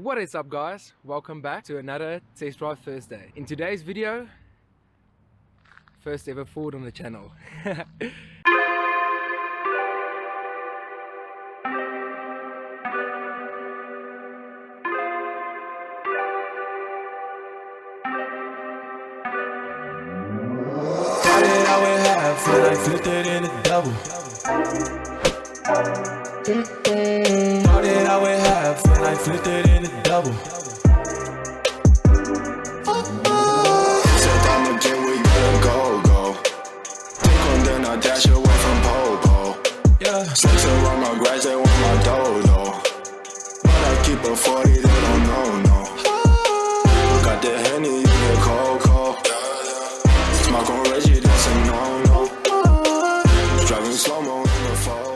What is up, guys? Welcome back to another Test Drive Thursday. In today's video, first ever Ford on the channel. Feel like flipped it in a double. All that I would have, feel like flipped it in a double. Said I'm a gym, we gotta go. Think on then I dash away from pole. Yeah, sex around my grass, they want my dough. But I keep a 40, they don't know. Got the Henny in the cold. Smoke on Reggie, that's a no. Driving slow-mo in the photo.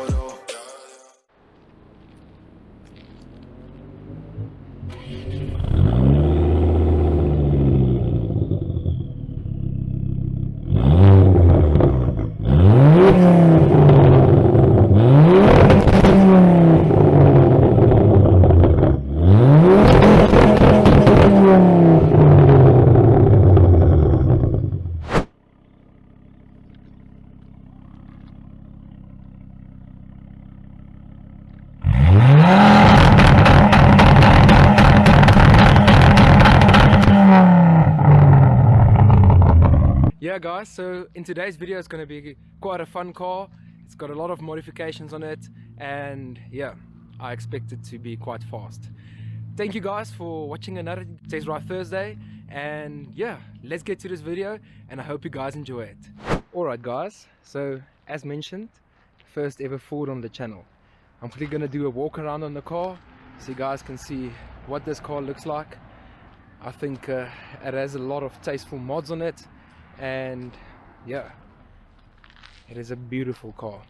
Yeah guys, so in today's video it's going to be quite a fun car. It's got a lot of modifications on it, and yeah, I expect it to be quite fast. Thank you guys for watching another Test Drive Thursday, and yeah, let's get to this video and I hope you guys enjoy it. Alright guys, so as mentioned, first ever Ford on the channel. I'm quickly going to do a walk around on the car so you guys can see what this car looks like. I think it has a lot of tasteful mods on it, and yeah, it is a beautiful car.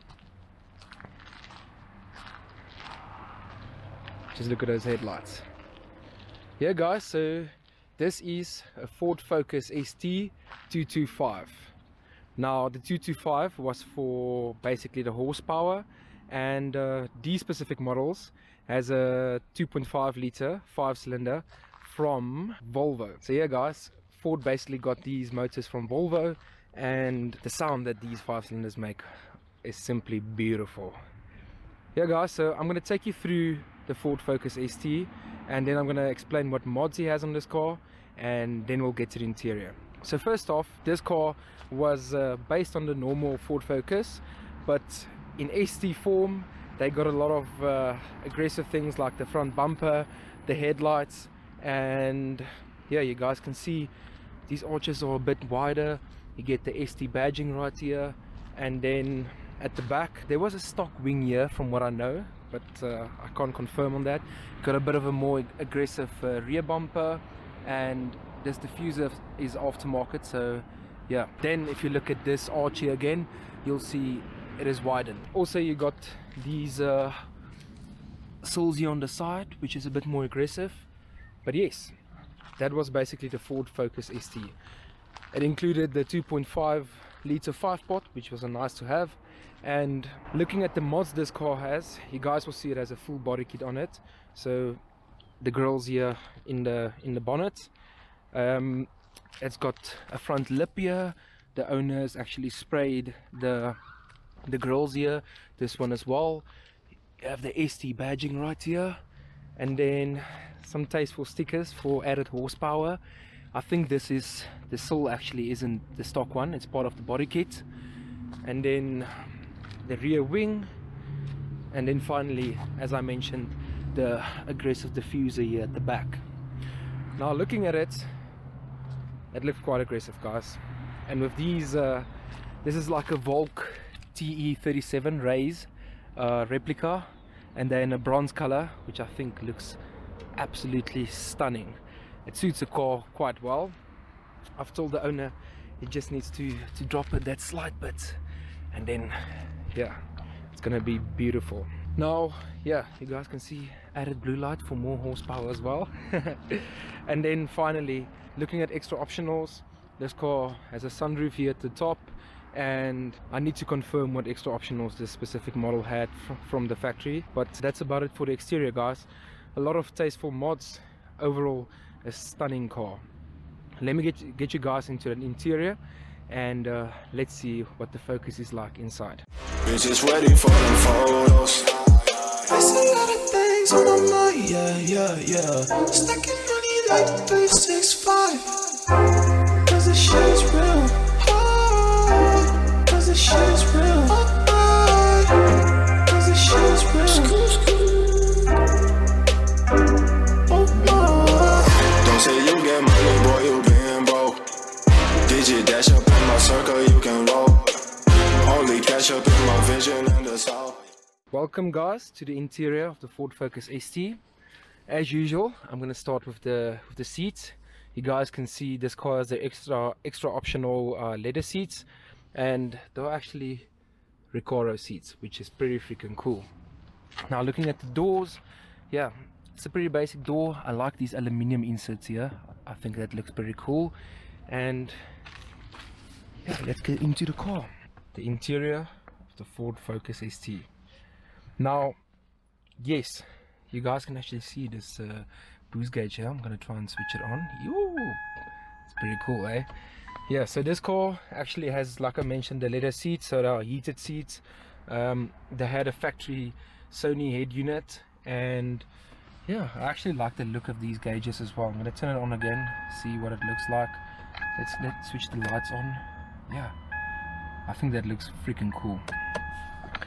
Just look at those headlights. Yeah guys, so this is a Ford Focus ST225. Now the 225 was for basically the horsepower, and these specific models has a 2.5 liter 5-cylinder from Volvo. So yeah guys, Ford basically got these motors from Volvo, and the sound that these 5-cylinders make is simply beautiful. Yeah guys, so I'm going to take you through the Ford Focus ST, and then I'm going to explain what mods he has on this car, and then we'll get to the interior. So first off, this car was based on the normal Ford Focus, but in ST form they got a lot of aggressive things like the front bumper, the headlights, and yeah, you guys can see these arches are a bit wider. You get the ST badging right here, and then at the back there was a stock wing here from what I know, but I can't confirm on that. Got a bit of a more aggressive rear bumper, and this diffuser is aftermarket, so yeah. Then if you look at this arch here again, you'll see it is widened. Also you got these sills here on the side, which is a bit more aggressive, but yes, that was basically the Ford Focus ST. It included the 2.5 liter 5-pot, which was a nice to have. And looking at the mods this car has, you guys will see it has a full body kit on it. So the grills here in the bonnet. It's got a front lip here. The owners actually sprayed the grills here. This one as well. You have the ST badging right here, and then some tasteful stickers for added horsepower. I think the sill actually isn't the stock one, it's part of the body kit. And then the rear wing, and then finally, as I mentioned, the aggressive diffuser here at the back. Now looking at it, it looks quite aggressive guys. And with these, this is like a Volk TE37 Rays replica, and they're in a bronze color, which I think looks absolutely stunning. It suits the car quite well. I've told the owner he just needs to drop it that slight bit, and then yeah, it's gonna be beautiful. Now yeah, you guys can see added blue light for more horsepower as well. And then finally, looking at extra optionals, this car has a sunroof here at the top, and I need to confirm what extra optionals this specific model had from the factory, but that's about it for the exterior guys. A lot of tasteful mods overall a stunning car. Let me get you guys into the interior, and let's see what the Focus is like inside. Bitches ready for them photos. There's a lot of things on my mind, yeah. Stacking money like 365. Cause the shit's real. Cause the shit's real. Cause the shit's real. Don't say you get money, boy, you been broke. Digit dash up in my circle, you can roll. Only catch up in my vision in the south. Welcome guys to the interior of the Ford Focus ST. As usual, I'm going to start with the seats. You guys can see this car has the extra optional leather seats, and they're actually Recaro seats, which is pretty freaking cool. Now looking at the doors, yeah, it's a pretty basic door. I like these aluminium inserts here. I think that looks pretty cool. And yeah, let's get into the car. The interior of the Ford Focus ST. Now, yes, you guys can actually see this boost gauge here. I'm gonna try and switch it on. Yoo! It's pretty cool, eh? Yeah, so this car actually has, like I mentioned, the leather seats, so they are heated seats. They had a factory Sony head unit, and yeah, I actually like the look of these gauges as well. I'm gonna turn it on again, see what it looks like. Let's switch the lights on. Yeah, I think that looks freaking cool.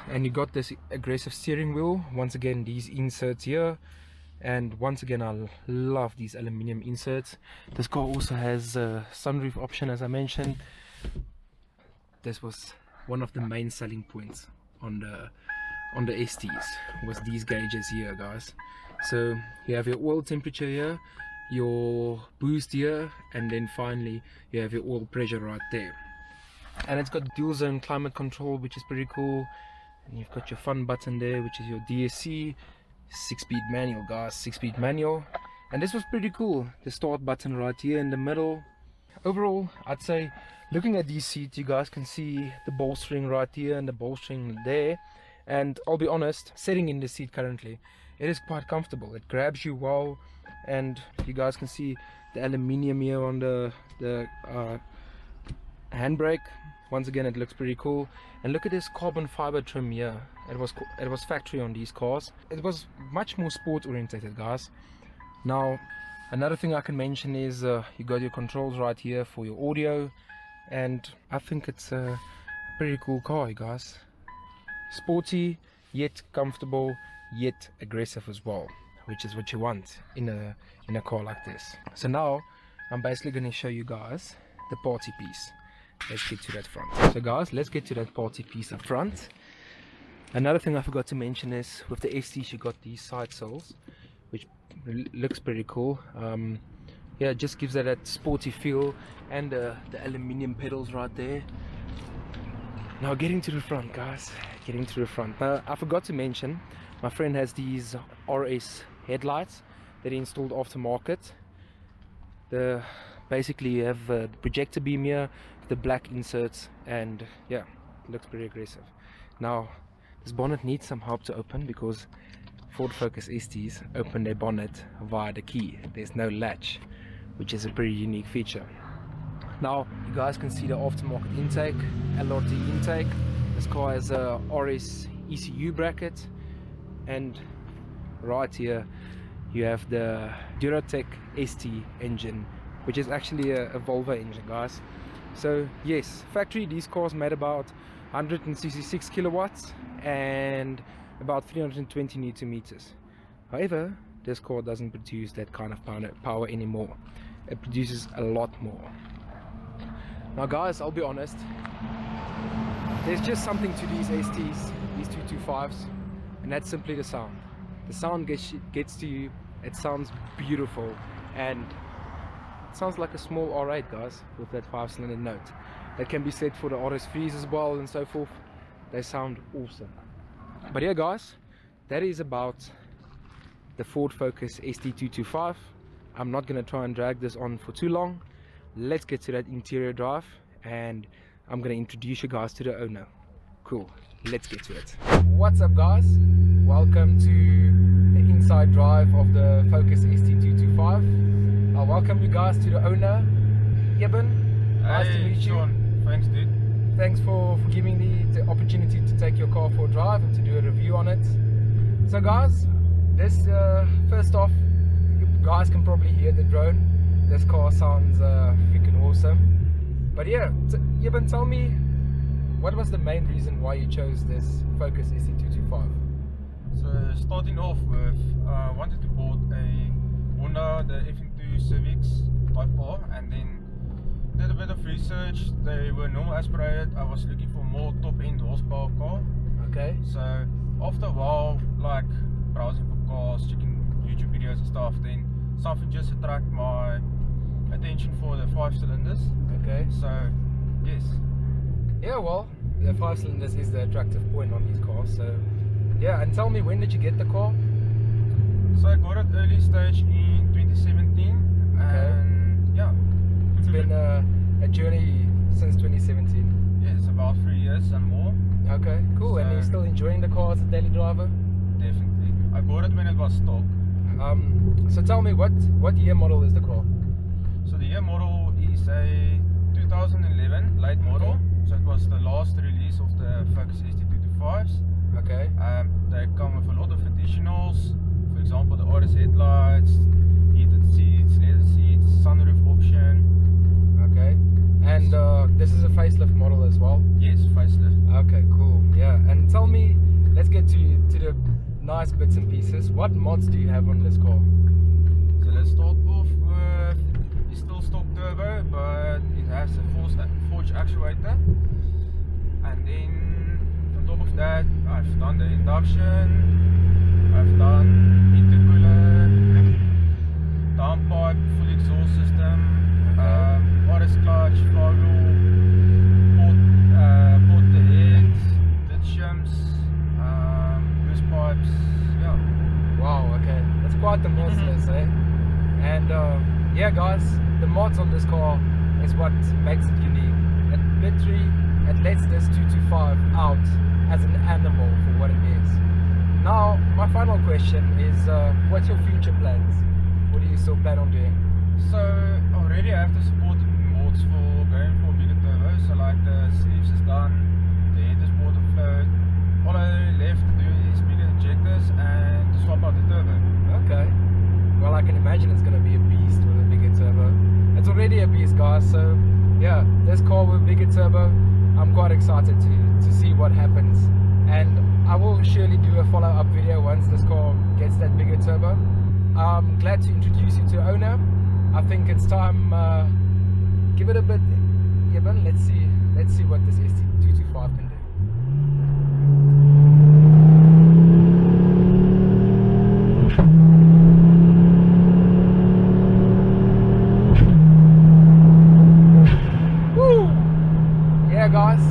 And you got this aggressive steering wheel. Once again, these inserts here, and once again, I love these aluminium inserts. This car also has a sunroof option, as I mentioned. This was one of the main selling points on the STs, was these gauges here, guys. So you have your oil temperature here, your boost here, and then finally you have your oil pressure right there. And it's got dual zone climate control, which is pretty cool. And you've got your fun button there, which is your DSC. 6-speed manual, guys, 6-speed manual. And this was pretty cool, the start button right here in the middle. Overall, I'd say, looking at these seats, you guys can see the bolstering right here and the bolstering there. And I'll be honest, sitting in the seat currently, it is quite comfortable. It grabs you well, and you guys can see the aluminium here on the handbrake. Once again, it looks pretty cool. And look at this carbon fiber trim here. It was factory on these cars. It was much more sport oriented, guys. Now, another thing I can mention is you got your controls right here for your audio, and I think it's a pretty cool car, you guys. Sporty, yet comfortable, yet aggressive as well, which is what you want in a car like this. So now I'm basically going to show you guys the party piece. Let's get to that front. So guys, let's get to that party piece up front. Another thing I forgot to mention is with the STs you got these side sills, which looks pretty cool. Yeah, it just gives it that sporty feel, and the aluminium pedals right there. Now getting to the front, guys, getting to the front. Now I forgot to mention, my friend has these RS headlights that he installed aftermarket. Basically you have the projector beam here, the black inserts, and yeah, it looks pretty aggressive. Now this bonnet needs some help to open, because Ford Focus STs open their bonnet via the key. There's no latch, which is a pretty unique feature. Now you guys can see the aftermarket intake, LRD intake. This car has a RS ECU bracket, and right here you have the Duratec ST engine, which is actually a Volvo engine, guys. So yes, factory, these cars made about 166 kilowatts and about 320 newton meters. However, this car doesn't produce that kind of power anymore. It produces a lot more. Now guys, I'll be honest, there's just something to these STs, these 225s, and that's simply the sound. The sound gets to you. It sounds beautiful, and it sounds like a small R8, guys, with that 5-cylinder note. That can be said for the RS3s as well, and so forth. They sound awesome. But yeah, guys, that is about the Ford Focus ST225. I'm not going to try and drag this on for too long. Let's get to that interior drive, and I'm going to introduce you guys to the owner. Cool, let's get to it. What's up, guys? Welcome to the inside drive of the Focus ST225. I'll welcome you guys to the owner, Eben. Nice to meet you. Sean. Thanks, dude. Thanks for giving me the opportunity to take your car for a drive and to do a review on it. So guys, this first off, you guys can probably hear the drone. This car sounds freaking awesome. But yeah, Eben, tell me, what was the main reason why you chose this Focus ST225? So starting off with, I wanted to board a Honda, the FM2 Civics Type R, and then did a bit of research. They were normal aspirated. I was looking for more top-end horsepower car. Okay. So after a while, like browsing for cars, checking YouTube videos and stuff, then something just attracted my attention for the 5 cylinders. Okay. So yes. Yeah, well, the 5 cylinders is the attractive point on these cars. So yeah, and tell me, when did you get the car? So I got it early stage in 2017, and yeah, it's been a journey since 2017. Yes, about 3 years and more. Okay, cool. So, and you're still enjoying the car as a daily driver? Definitely. I bought it when it was stock. So tell me, what year model is the car? So the year model is a 2011 late model. Okay. So it was the last release of the Focus ST225s. Okay. They come with a lot of additionals. For example, the RS headlights, heated seats, leather seats, sunroof option. Okay. And this is a facelift model as well? Yes, facelift. Okay, cool. Yeah. And tell me, let's get to the nice bits and pieces. What mods do you have on this car? So let's start off with, it's still stock turbo, but it has a forged actuator. And then on top of that, I've done the induction, I've done intercooler, downpipe, full exhaust system, RS clutch, flywheel, port the heads, the shims, boost pipes, yeah. Wow, okay. That's quite the mods list, eh? And yeah guys, the mods on this car is what makes it unique. It lets this 225 out as an animal for what it is. Now, my final question is, what's your future plans? What do you still plan on doing? So already I have to support mods for going for bigger turbo. So like the sleeves is done, the head is bought and flowed. All I left to do is bigger injectors and to swap out the turbo. Okay. Well, I can imagine it's going to be a beast with a bigger turbo. It's already a beast, guys. So yeah, this car with a bigger turbo, I'm quite excited to see what happens. And I will surely do a follow-up video once this car gets that bigger turbo. I'm glad to introduce you to owner. I think it's time, give it a bit, yeah, man, let's see what this ST225 can do. Woo! Yeah guys,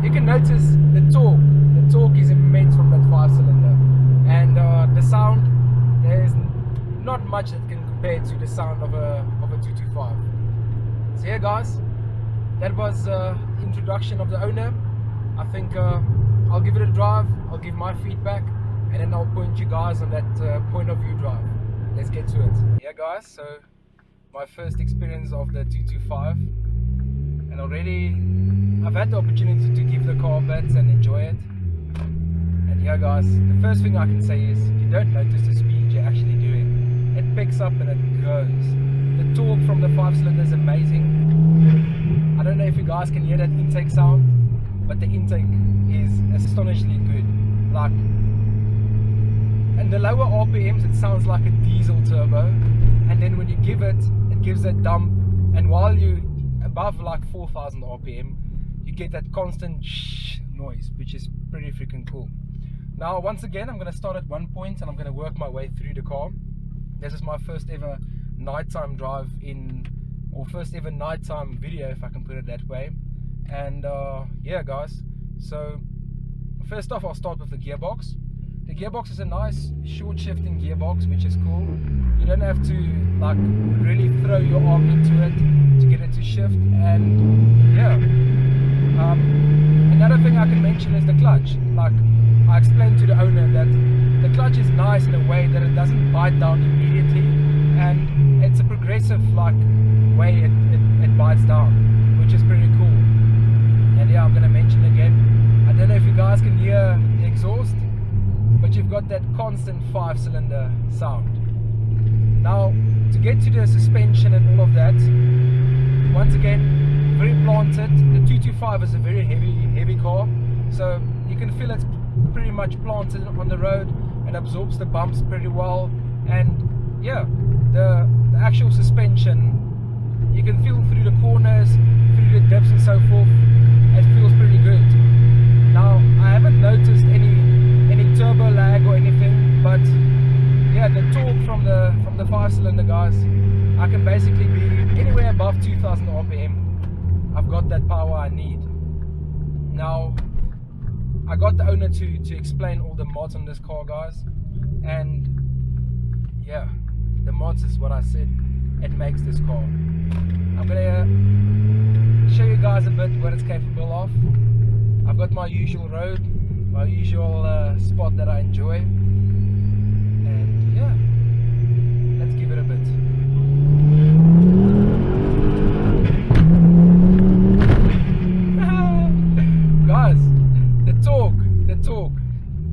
you can notice the torque is immense from that 5 cylinder, and the sound, there's not much that can compare to the sound of a 225. So yeah guys, that was introduction of the owner. I think I'll give it a drive, I'll give my feedback, and then I'll point you guys on that point of view drive. Let's get to it. Yeah guys, so my first experience of the 225, and already I've had the opportunity to give the car a bit and enjoy it. And yeah guys, the first thing I can say is you don't notice the speed you're actually doing. It picks up and it goes. The torque from the 5 cylinder is amazing. I don't know if you guys can hear that intake sound, but the intake is astonishingly good. Like, and the lower RPMs, it sounds like a diesel turbo, and then when you give it, it gives a dump, and while you above like 4,000 RPM, you get that constant shh noise, which is pretty freaking cool. Now once again, I'm going to start at one point and I'm going to work my way through the car. This is my first ever nighttime drive or first ever nighttime video, if I can put it that way. And yeah guys, so first off I'll start with the gearbox. The gearbox is a nice short shifting gearbox, which is cool. You don't have to like really throw your arm into it to get it to shift. And yeah, another thing I can mention is the clutch. Like I explained to the owner that the clutch is nice in a way that it doesn't bite down immediately, and it's a progressive aggressive like way it bites down, which is pretty cool. And yeah, I'm gonna mention again, I don't know if you guys can hear the exhaust, but you've got that constant 5-cylinder sound. Now, to get to the suspension and all of that, once again, very planted. The 225 is a very heavy car, so you can feel it's pretty much planted on the road and absorbs the bumps pretty well. And yeah, the actual suspension, you can feel through the corners, through the dips and so forth. It feels pretty good. Now, I haven't noticed any turbo lag or anything, but yeah, the torque from the 5-cylinder, guys, I can basically be anywhere above 2000 RPM. I've got that power I need. Now, I got the owner to explain all the mods on this car, guys, and yeah, the mods is what I said, it makes this car. I'm gonna show you guys a bit what it's capable of. I've got my usual road, my usual spot that I enjoy, and yeah, let's give it a bit. Guys, the torque,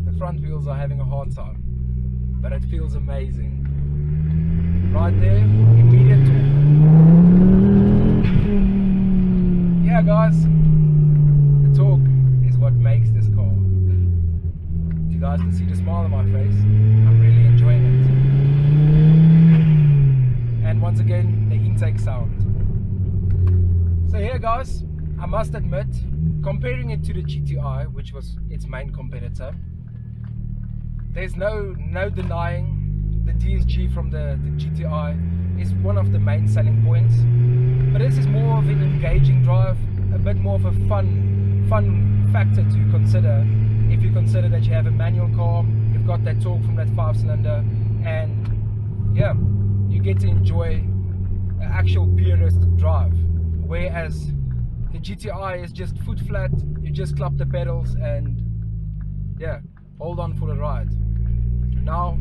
the front wheels are having a hard time, but it feels amazing. Right there, immediate torque. Yeah, guys, the torque is what makes this car. You guys can see the smile on my face. I'm really enjoying it. And once again, the intake sound. So yeah, guys, I must admit, comparing it to the GTI, which was its main competitor, there's no denying the DSG from the GTI is one of the main selling points. But this is more of an engaging drive, a bit more of a fun factor to consider. If you consider that you have a manual car, you've got that torque from that 5-cylinder, and yeah, you get to enjoy an actual purist drive. Whereas the GTI is just foot flat, you just clap the pedals and yeah, hold on for the ride. Now,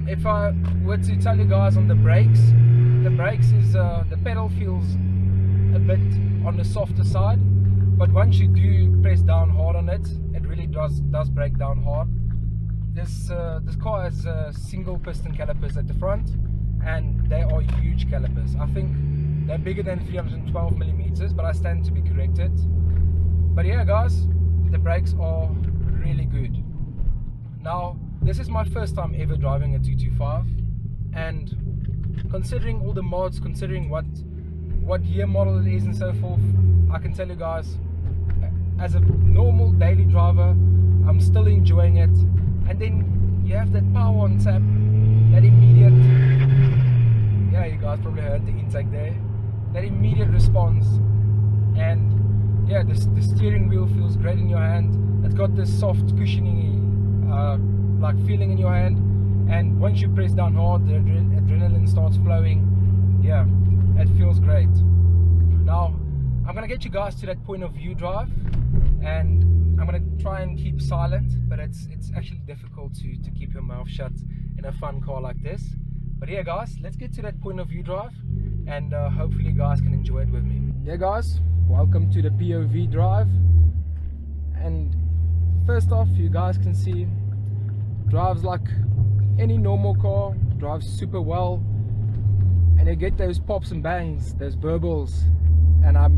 if I were to tell you guys on the brakes is the pedal feels a bit on the softer side, but once you do press down hard on it, it really does break down hard. This car has single piston calipers at the front, and they are huge calipers. I think they're bigger than 312 millimeters, but I stand to be corrected. But yeah, guys, the brakes are really good. Now, this is my first time ever driving a 225, and considering all the mods, considering what year model it is and so forth, I can tell you guys, as a normal daily driver, I'm still enjoying it. And then you have that power on tap, that immediate, yeah, you guys probably heard the intake there, that immediate response. And yeah, the steering wheel feels great in your hand. It's got this soft cushiony like feeling in your hand, and once you press down hard, the adrenaline starts flowing. Yeah, it feels great. Now, I'm gonna get you guys to that point of view drive, and I'm gonna try and keep silent, but it's actually difficult to keep your mouth shut in a fun car like this. But yeah, guys, let's get to that point of view drive, and hopefully you guys can enjoy it with me. Yeah, guys, welcome to the POV drive. And first off, you guys can see, drives like any normal car, drives super well, and you get those pops and bangs, those burbles. And I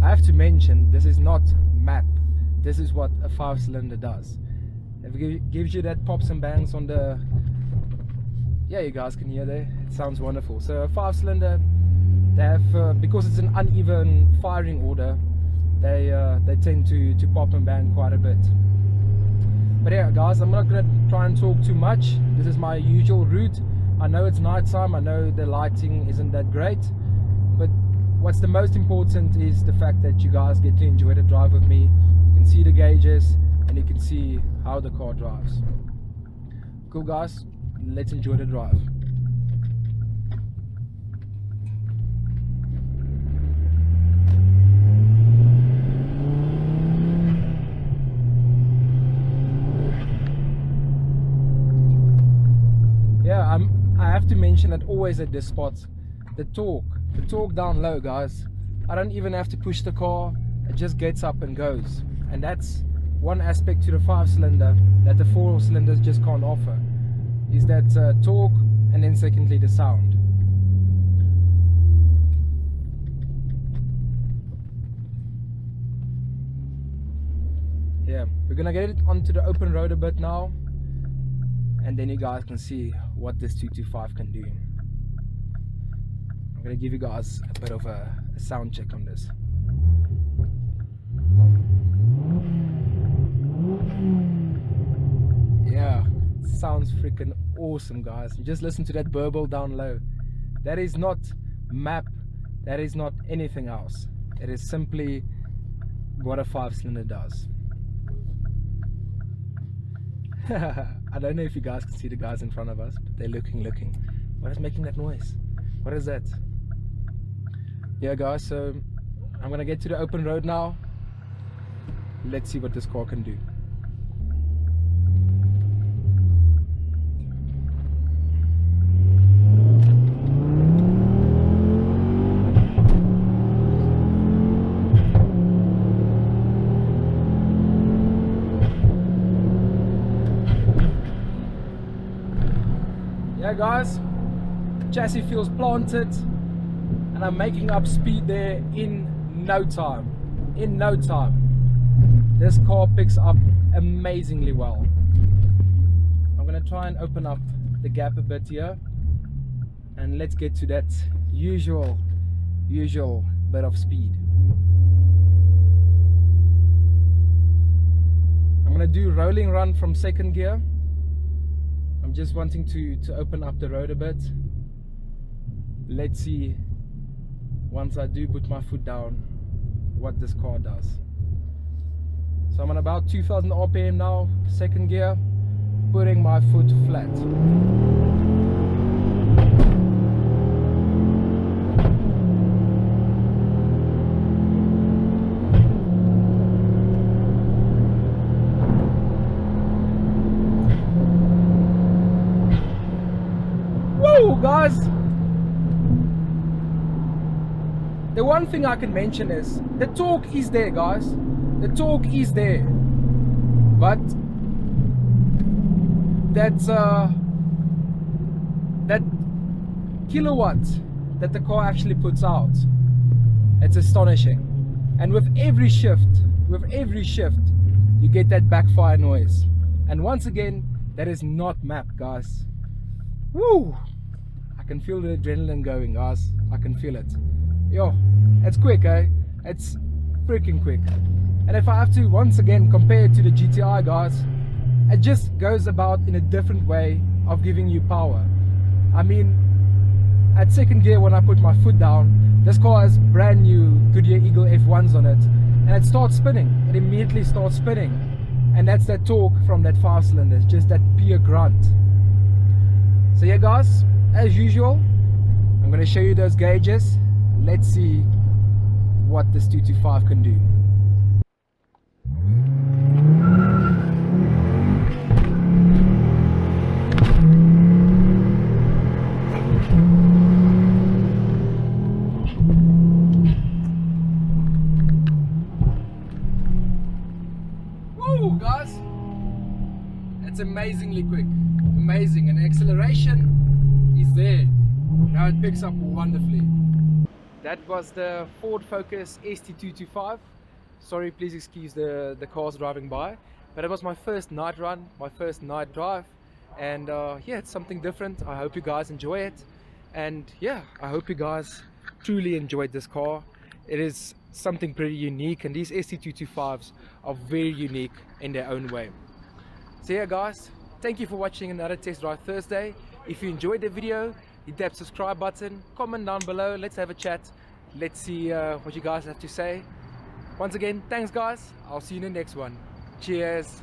have to mention, this is not map, this is what a 5-cylinder does. It gives you that pops and bangs on the, yeah, you guys can hear there, it sounds wonderful. So a 5-cylinder, they have, because it's an uneven firing order, they tend to pop and bang quite a bit. But yeah, guys, I'm not going to try and talk too much. This is my usual route. I know it's night time, I know the lighting isn't that great, but what's the most important is the fact that you guys get to enjoy the drive with me. You can see the gauges and you can see how the car drives. Cool, guys, let's enjoy the drive. Yeah, I have to mention that always at this spot, the torque down low, guys. I don't even have to push the car, it just gets up and goes. And that's one aspect to the 5-cylinder that the 4-cylinders just can't offer, is that torque, and then secondly the sound. Yeah, we're gonna get it onto the open road a bit now, and then you guys can see what this 225 can do. I'm gonna give you guys a bit of a sound check on this. Yeah, sounds freaking awesome, guys. You just listen to that burble down low. That is not map, that is not anything else. It is simply what a 5-cylinder does. I don't know if you guys can see the guys in front of us, but they're looking. What is making that noise? What is that? Yeah, guys, so I'm gonna get to the open road now. Let's see what this car can do. Yeah, guys, chassis feels planted, and I'm making up speed there in no time. In no time. This car picks up amazingly well. I'm gonna try and open up the gap a bit here, and let's get to that usual bit of speed. I'm gonna do rolling run from 2nd gear. I'm just wanting to open up the road a bit. Let's see, once I do put my foot down, what this car does. So I'm on about 2000 RPM now, 2nd gear, putting my foot flat. Guys, the one thing I can mention is the torque is there, guys. The torque is there, but that kilowatt that the car actually puts out, it's astonishing. And with every shift, you get that backfire noise. And once again, that is not map, guys. Woo! I can feel the adrenaline going, guys. I can feel it. Yo, it's quick, eh? It's freaking quick. And if I have to once again compare it to the GTI, guys, it just goes about in a different way of giving you power. I mean, at 2nd gear, when I put my foot down, this car has brand new Goodyear Eagle F1s on it, and it starts spinning. It immediately starts spinning, and that's that torque from that 5-cylinder. It's just that pure grunt. So yeah, guys, as usual, I'm going to show you those gauges. Let's see what this 225 can do. Woo, guys, it's amazingly quick, amazing, and acceleration is there. Now it picks up wonderfully. That was the Ford Focus ST225. Sorry, please excuse the cars driving by, but it was my first night run, my first night drive, and yeah, it's something different. I hope you guys enjoy it, and yeah, I hope you guys truly enjoyed this car. It is something pretty unique, and these ST225s are very unique in their own way. So yeah, guys, thank you for watching another Test Drive Thursday. If you enjoyed the video, hit that subscribe button, comment down below, let's have a chat, let's see what you guys have to say. Once again, thanks guys, I'll see you in the next one. Cheers.